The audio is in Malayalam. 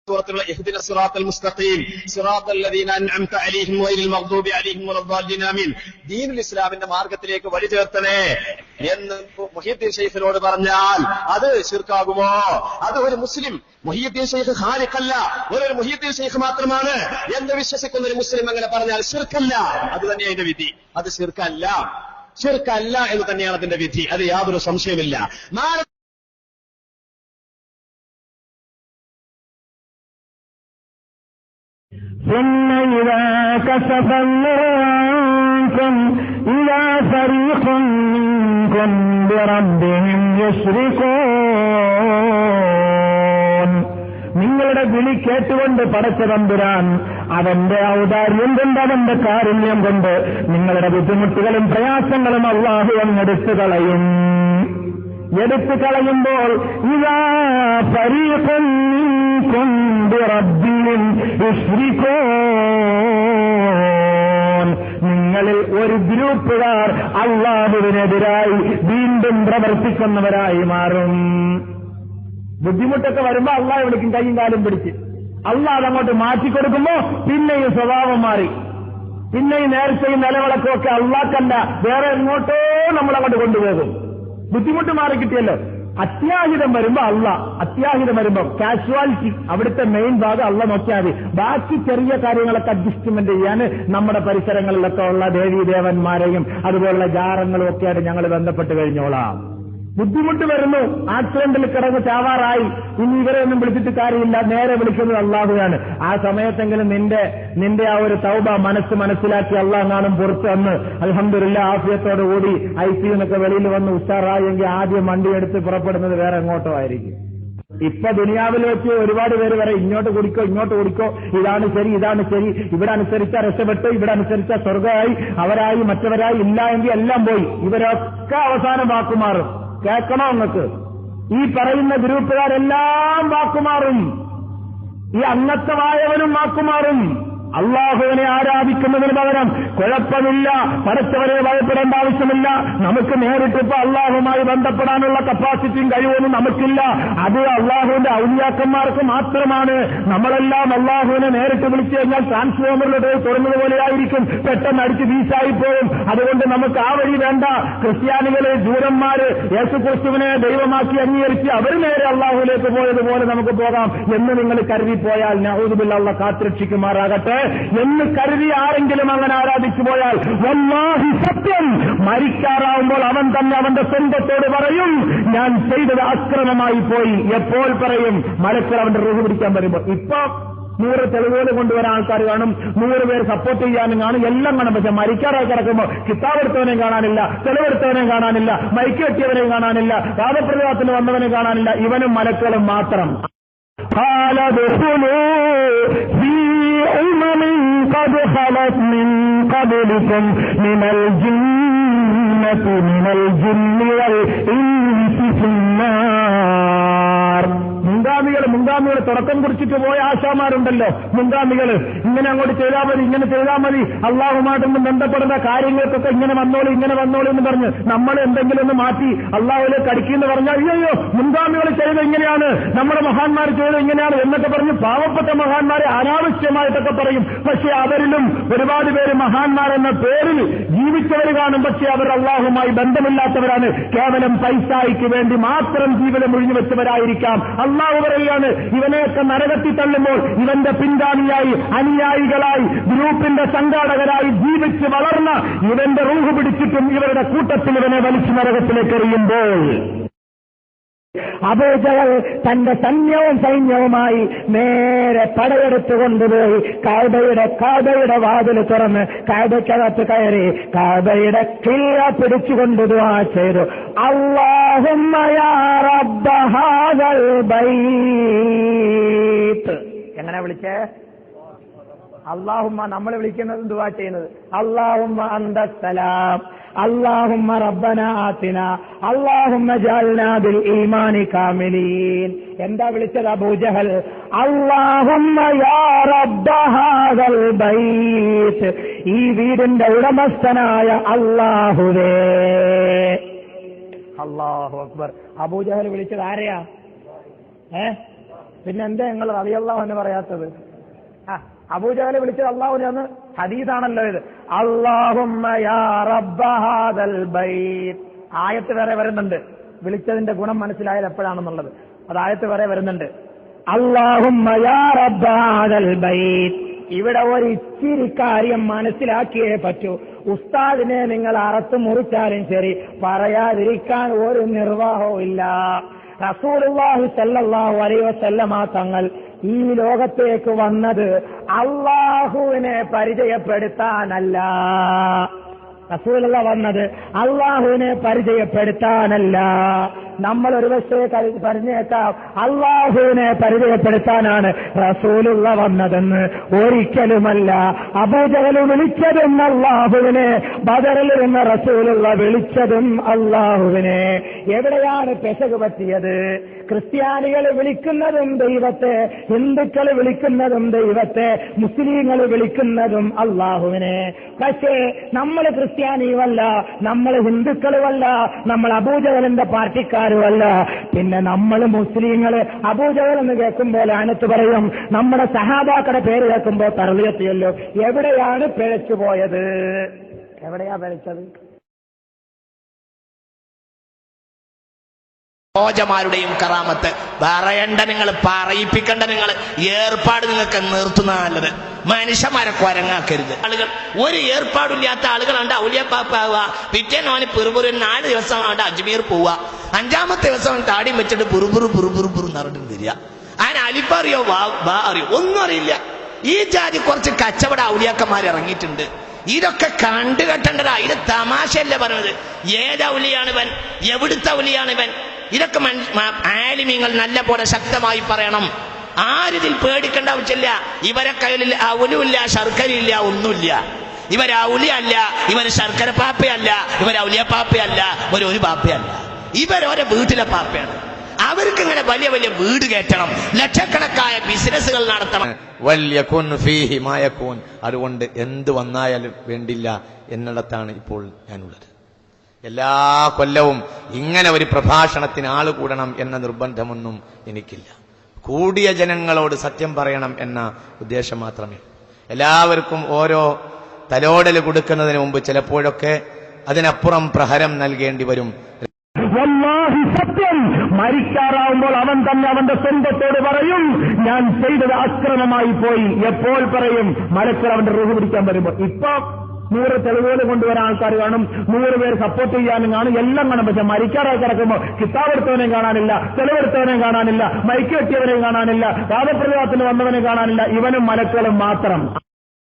സൂറത്തുൽ ഇഹ്ദിന സിറാത്തൽ മുസ്തഖീം സിറാത്തൽ ലദീന അൻഅംത അലൈഹിം ഗൈറിൽ മഗ്ദൂബി അലൈഹിം വലദ്ദാലിൻ ആമീൻ. ദീനുൽ ഇസ്ലാമിന്റെ മാർഗത്തിലേക്ക് വഴി ചേർത്തണേ എന്ന് മുഹ്യിദ്ദീൻ ശൈഖിനോട് പറഞ്ഞാൽ അത് ശിർക്കാകുമോ? അത് ഒരു മുസ്ലിം മുഹ്യിദ്ദീൻ ശൈഖ് ഖാലിഖല്ല, ഒരു മുഹ്യിദ്ദീൻ ശൈഖ് മാത്രമാണ് എന്ന് വിശ്വസിക്കുന്ന ഒരു മുസ്ലിം അങ്ങനെ പറഞ്ഞാൽ ശിർക്കല്ല. അത് തന്നെയാണ് അതിന്റെ വിധി. അത് ശിർക്കല്ല, ശിർക്കല്ല എന്ന് തന്നെയാണ് അതിന്റെ വിധി. അത് യാതൊരു സംശയമില്ല. ثم إذا كشف الله عنكم إذا فريق منكم بربهم يشركون. നിങ്ങളുടെ വിളി കേട്ടുകൊണ്ട് പടച്ച തമ്പുരാൻ അവന്റെ ഔദാര്യം കൊണ്ട് അവന്റെ കാരുണ്യം കൊണ്ട് നിങ്ങളുടെ ബുദ്ധിമുട്ടുകളും പ്രയാസങ്ങളും അല്ലാഹു അങ്ങെടുത്തു കളയും. എടുത്തു കളയുമ്പോൾ ഇദാ ഫരീഖുൻ മിൻകും ബിറബ്ബിഹിം യുശ്രികൂൻ. നിങ്ങളിൽ ഒരു ഗ്രൂപ്പുകാർ അല്ലാഹുവിനെതിരായി വീണ്ടും പ്രവർത്തിക്കുന്നവരായി മാറും. ബുദ്ധിമുട്ടൊക്കെ വരുമ്പോ അള്ളാഹ് വിളിക്കും കൈയും കാലും പിടിച്ച്. അള്ളാഹ് അതങ്ങോട്ട് മാറ്റിക്കൊടുക്കുമ്പോ പിന്നെയും സ്വഭാവം മാറി, പിന്നെയും നേരത്തെയും നിലവിളക്കും ഒക്കെ അള്ളാഹ്ക്കല്ല വേറെ എങ്ങോട്ടോ നമ്മളങ്ങോട്ട് കൊണ്ടുപോകും. ബുദ്ധിമുട്ട് മാറി കിട്ടിയല്ലോ. അത്യാഹിതം വരുമ്പോ അത്യാഹിതം വരുമ്പോ കാഷ്വാലിറ്റി അവിടുത്തെ മെയിൻ ഭാഗം അള്ളാഹ് നോക്കിയാൽ മതി. ബാക്കി ചെറിയ കാര്യങ്ങളൊക്കെ അഡ്ജസ്റ്റ്മെന്റ് ചെയ്യാൻ നമ്മുടെ പരിസരങ്ങളിലൊക്കെ ഉള്ള ദേവീദേവന്മാരെയും അതുപോലുള്ള ജാറങ്ങളും ഒക്കെയായിട്ട് ഞങ്ങൾ ബന്ധപ്പെട്ട് കഴിഞ്ഞോളാം. ബുദ്ധിമുട്ട് വരുന്നു, ആക്സിഡന്റിൽ കിടന്ന് ചാവാറായി, ഇനി ഇവരെ ഒന്നും വിളിച്ചിട്ട് കാര്യമില്ല, നേരെ വിളിക്കുന്നത് അള്ളാഹുവാണ്. ആ സമയത്തെങ്കിലും നിന്റെ ആ ഒരു തൗബ മനസ്സിലാക്കി അള്ളാഹ് കാണും പുറത്ത് വന്ന് അൽഹംദുലില്ലാ ആഫിയത്തോടുകൂടി ICU എന്നൊക്കെ വെളിയിൽ വന്ന് ഉഷാറായെങ്കിൽ ആദ്യം വണ്ടിയെടുത്ത് പുറപ്പെടുന്നത് വേറെ എങ്ങോട്ടോ ആയിരിക്കും. ഇപ്പൊ ദുനിയാവിൽ വെച്ച് ഒരുപാട് പേര് വരെ ഇങ്ങോട്ട് കുടിക്കോ ഇതാണ് ശരി, ഇവിടെ അനുസരിച്ചാ രക്ഷപ്പെട്ടു, ഇവിടെ അനുസരിച്ചാ സ്വർഗമായി, അവരായി മറ്റവരായി, ഇല്ല എങ്കിൽ എല്ലാം പോയി. ഇവരൊക്കെ അവസാനം വാക്കുമാറും. കേൾക്കണോ നിങ്ങൾക്ക്? ഈ പറയുന്ന ഗ്രൂപ്പുകാരെല്ലാം വാക്കുമാറും. ഈ അന്നത്തമായവനും വാക്കുമാറും. അള്ളാഹുവിനെ ആരാധിക്കുന്നതിന് പകരം കുഴപ്പമില്ല, പടച്ചവരെ ഭയപ്പെടേണ്ട ആവശ്യമില്ല, നമുക്ക് നേരിട്ടിപ്പോ അള്ളാഹുമായി ബന്ധപ്പെടാനുള്ള കപ്പാസിറ്റിയും കഴിവൊന്നും നമുക്കില്ല, അത് അള്ളാഹുവിന്റെ ഔലിയാക്കന്മാർക്ക് മാത്രമാണ്. നമ്മളെല്ലാം അള്ളാഹുവിനെ നേരിട്ട് വിളിച്ചു കഴിഞ്ഞാൽ ട്രാൻസ്ഫോമറിലൂടെ തുറന്നത് പോലെയായിരിക്കും, പെട്ടെന്ന് അടിച്ച് വീശായിപ്പോവും. അതുകൊണ്ട് നമുക്ക് ആ വഴി വേണ്ട. ക്രിസ്ത്യാനികള് ജൂതന്മാര് യേശുക്രിസ്തുവിനെ ദൈവമാക്കി അംഗീകരിച്ച് അവർ നേരെ അള്ളാഹുവിലേക്ക് പോയതുപോലെ നമുക്ക് പോകാം എന്ന് നിങ്ങൾ കരുതിപ്പോയാൽ നഊദു ബില്ലാഹ് അല്ലാഹ് കാത്തുരക്ഷിക്കുമാറാകട്ടെ എന്ന് കരുതി ആരെങ്കിലും അങ്ങനെ ആരാധിച്ചു പോയാൽ വല്ലാഹി സത്യം, മരിക്കാറാവുമ്പോൾ അവൻ തന്നെ അവന്റെ സ്വന്തത്തോട് പറയും ഞാൻ ചെയ്തത് അക്രമമായി പോയി. എപ്പോൾ പറയും? മലക്കർ അവന്റെ റൂഹ് പിടിക്കാൻ വരുമ്പോൾ. ഇപ്പൊ 100 തെളിവുകൾ കൊണ്ടുവരാൻ ആൾക്കാർ കാണും, 100 പേര് സപ്പോർട്ട് ചെയ്യാനും കാണും, എല്ലാം കാണും. പക്ഷെ മരിക്കാറായി കിടക്കുമ്പോൾ കിതാബെടുത്തവനെയും കാണാനില്ല, തെളിവെടുത്തവനെയും കാണാനില്ല, മൈക്ക് കെട്ടിയവനെയും കാണാനില്ല, വാദപ്രതിവാദത്തിന് വന്നവനെയും കാണാനില്ല. ഇവനും മലക്കളും മാത്രം. قد خلت من قبلكم من الجن والإنس في النار. മുൻഗാമികൾ തുടക്കം കുറിച്ചിട്ട് പോയ ആശാമാരുണ്ടല്ലോ, മുൻഗാമികൾ ഇങ്ങനെ അങ്ങോട്ട് ചെയ്താൽ മതി, ഇങ്ങനെ ചെയ്താൽ മതി, അള്ളാഹുമായിട്ടൊന്നും ബന്ധപ്പെടുന്ന കാര്യങ്ങൾക്കൊക്കെ ഇങ്ങനെ വന്നോളൂ എന്ന് പറഞ്ഞ് നമ്മൾ എന്തെങ്കിലും ഒന്ന് മാറ്റി അള്ളാഹുലേക്ക് അടിക്കുമെന്ന് പറഞ്ഞാൽ അയ്യോ മുൻഗാമികൾ ചെയ്തത് ഇങ്ങനെയാണ്, നമ്മുടെ മഹാന്മാർ ചെയ്തത് ഇങ്ങനെയാണ് എന്നൊക്കെ പറഞ്ഞ് പാവപ്പെട്ട മഹാന്മാരെ അനാവശ്യമായിട്ടൊക്കെ പറയും. പക്ഷെ അവരിലും ഒരുപാട് പേര് മഹാന്മാരെന്ന പേരിൽ ജീവിച്ചവർ കാണും. പക്ഷെ അവർ അള്ളാഹുമായി ബന്ധമില്ലാത്തവരാണ്, കേവലം പൈസായ്ക്ക് വേണ്ടി മാത്രം ജീവിതം ഒഴിഞ്ഞു വെച്ചവരായിരിക്കാം. അള്ളാഹു പറയുകയാണ് ഇവനെയൊക്കെ നരകത്തിൽ തള്ളുമ്പോൾ ഇവന്റെ പിൻഗാമിയായി, അനുയായികളായി, ഗ്രൂപ്പിന്റെ സംഘാടകരായി ജീവിച്ച് വളർന്ന ഇവന്റെ റൂഹ് പിടിച്ചിട്ടും ഇവരുടെ കൂട്ടത്തിൽ ഇവനെ വലിച്ചു നരകത്തിലേക്ക് എറിയുമ്പോൾ അബൂജഹൽ തന്റെ സൈന്യവുമായി നേരെ പടയെടുത്തു കൊണ്ടുപോയി കാബയുടെ വാതിൽ തുറന്ന് കാബയ്ക്കകത്ത് കയറി കാബയുടെ കില്ല പിടിച്ചുകൊണ്ട് ദുആ ചെയ്തു. അല്ലാഹുമ്മ യാ റബ്ബ ഹാദൽ ബൈത്ത്. എങ്ങനെ വിളിച്ചേ? അല്ലാഹുമ്മ. നമ്മൾ വിളിക്കുന്നത് ദുആ ചെയ്യുന്നത് അല്ലാഹുമ്മ അന്തസ്സലാം, അല്ലാഹുമ്മ റബ്ബനാ ആതിനാ, അല്ലാഹുമ്മ ജഅൽനാ ബിൽ ഈമാനി കാമിലീൻ. എന്താ വിളിച്ചത് അബൂജഹൽ? അല്ലാഹുമ്മ യാ റബ്ബ ഹാദൽ ബൈത്ത്. ഈ വീടിന്റെ ഉടമസ്ഥനായ അല്ലാഹുവേ. അല്ലാഹു അക്ബർ. അബൂജഹൽ വിളിച്ചത് ആരെയാ? പിന്നെ എന്താ നിങ്ങൾ റളിയല്ലാഹു അൻഹു പറയാത്തത്? അബൂജഹൽ വിളിച്ചത് അള്ളാഹുവിനെ ഹദീസാണല്ലോ ഇത്. അല്ലാഹുമ്മ യാ റബ്ബ ഹാദൽ ബൈത്ത്. ആയത്ത് വേറെ വരുന്നുണ്ട്. വിളിച്ചതിന്റെ ഗുണം മനസ്സിലായാൽ എപ്പോഴാണെന്നുള്ളത് അത് ആയത്ത് വേറെ വരുന്നുണ്ട്. അല്ലാഹുമ്മ യാ റബ്ബ ഹാദൽ ബൈത്ത്. ഇവിടെ ഒരു ഇച്ചിരി കാര്യം മനസ്സിലാക്കിയേ പറ്റൂ. ഉസ്താദിനെ നിങ്ങൾ അറുത്ത് മുറിച്ചാലും ശരി, പറയാതിരിക്കാൻ ഒരു നിർവാഹവും ഇല്ല. റസൂലുള്ളാഹി സ്വല്ലല്ലാഹു അലൈഹി വസല്ലമ തങ്ങൾ ഈ ലോകത്തേക്ക് വന്നത് അല്ലാഹുവിനെ പരിചയപ്പെടുത്താനല്ല. റസൂലുള്ള വന്നത് അല്ലാഹുവിനെ പരിചയപ്പെടുത്താനല്ല. നമ്മൾ ഒരു പക്ഷേ പറഞ്ഞേക്കാം അല്ലാഹുവിനെ പരിചയപ്പെടുത്താനാണ് റസൂലുള്ള വന്നതെന്ന്. ഒരിക്കലുമല്ല. അബൂജഹൽ വിളിച്ചതും അല്ലാഹുവിനെ, ബദറിലിരുന്ന റസൂലുള്ള വിളിച്ചതും അല്ലാഹുവിനെ. എവിടെയാണ് പെശക് പറ്റിയത്? ക്രിസ്ത്യാനികൾ വിളിക്കുന്നതും ദൈവത്തെ, ഹിന്ദുക്കൾ വിളിക്കുന്നതും ദൈവത്തെ, മുസ്ലിങ്ങൾ വിളിക്കുന്നതും അല്ലാഹുവിനെ. പക്ഷേ നമ്മൾ ക്രിസ്ത്യാനിയുമല്ല, നമ്മൾ ഹിന്ദുക്കളുമല്ല, നമ്മൾ അബൂജഹലിന്റെ പാർട്ടിക്കാരുമല്ല. പിന്നെ നമ്മൾ മുസ്ലിങ്ങള് അബൂജഹൽ എന്ന് കേൾക്കുമ്പോൾ ലാനത്ത് പറയും, നമ്മുടെ സഹാബാക്കളുടെ പേര് കേൾക്കുമ്പോൾ തർളിയത്തിയല്ലോ. എവിടെയാണ് പിഴച്ചുപോയത്? എവിടെയാ പിഴച്ചത്? ോജമാരുടെയും കറാമത്ത് പറയണ്ട, നിങ്ങൾ പറയിപ്പിക്കണ്ട, നിങ്ങൾ ഏർപ്പാട് നിങ്ങൾക്ക് നിർത്തുന്ന നല്ലത്. മനുഷ്യന്മാരെ കുരങ്ങാക്കരുത്. ആളുകൾ ഒരു ഏർപ്പാടില്ലാത്ത ആളുകളുണ്ട് ഔലിയാപ്പാവുക, പിറ്റേന്നോന് പിറുപുറു 4 ദിവസം അവിടെ അജ്മീർ പോവുക, 5ാമത്തെ ദിവസം താടിയും വെച്ചിട്ട് പുറുപുറു നടന്നു വരിക. അതിന് അലിപ്പറിയോ വാ അറിയോ ഒന്നും അറിയില്ല. ഈ ജാതി കുറച്ച് കച്ചവട ഔലിയാക്കന്മാർ ഇറങ്ങിയിട്ടുണ്ട്. ഇതൊക്കെ കണ്ടു കെട്ടേണ്ടതാ. ഇത് തമാശയല്ല പറഞ്ഞത്. ഏത് ഔലിയാണ് ഇവൻ? എവിടുത്തെ ഔലിയാണ് ഇവൻ? ഇതൊക്കെ ആലിമീങ്ങൾ നല്ല പോലെ ശക്തമായി പറയണം. ആരിതിൽ പേടിക്കേണ്ട ആവശ്യമില്ല. ഇവരെ കയ്യിൽ ഔലിയില്ല, ശർക്കരയില്ല, ഒന്നുമില്ല. ഇവർ ഔലിയല്ല, ഇവർ ശർക്കര പാപ്പയല്ല, ഇവർ ഔലിയ പാപ്പയല്ല, ഇവരൊരു പാപ്പയല്ല. ഇവരോരെ വീട്ടിലെ പാപ്പയാണ്. അവർക്ക് ഇങ്ങനെ വലിയ വലിയ വീട് കയറ്റണം, ലക്ഷക്കണക്കായ ബിസിനസ്സുകൾ നടത്തണം. അതുകൊണ്ട് എന്ത് വന്നാലും വേണ്ടില്ല എന്നിടത്താണ് ഇപ്പോൾ ഞാനുള്ളത്. എല്ലാ കൊല്ലവും ഇങ്ങനെ ഒരു പ്രഭാഷണത്തിന് ആള് കൂടണം എന്ന നിർബന്ധമൊന്നും എനിക്കില്ല. കൂടിയ ജനങ്ങളോട് സത്യം പറയണം എന്ന ഉദ്ദേശം മാത്രമേ. എല്ലാവർക്കും ഓരോ തലോടൽ കൊടുക്കുന്നതിന് മുമ്പ് ചിലപ്പോഴൊക്കെ അതിനപ്പുറം പ്രഹരം നൽകേണ്ടി വരും. വല്ലാഹി സത്യം, മരിക്കാറാവുമ്പോൾ അവൻ തന്നെ അവന്റെ സ്വന്തത്തോട് പറയും, ഞാൻ ചെയ്തത് അക്രമമായി പോയി. എപ്പോൾ പറയും? മലക്കൾ അവന്റെ റൂഹ് പിടിക്കാൻ വരുമ്പോൾ. ഇപ്പൊ 100 തെളിവുകൾ കൊണ്ടുവരാൻ ആൾക്കാർ കാണും, 100 പേര് സപ്പോർട്ട് ചെയ്യാനും കാണും, എല്ലാം കാണും. പക്ഷെ മരിക്കാറായി കിടക്കുമ്പോൾ കിതാബെടുത്തവനെയും കാണാനില്ല, തെളിവെടുത്തവനെയും കാണാനില്ല, മൈക്ക് കെട്ടിയവനെയും കാണാനില്ല, വാദപ്രതിവാദത്തിന് വന്നവനെ കാണാനില്ല. ഇവനും മലക്കളും മാത്രം.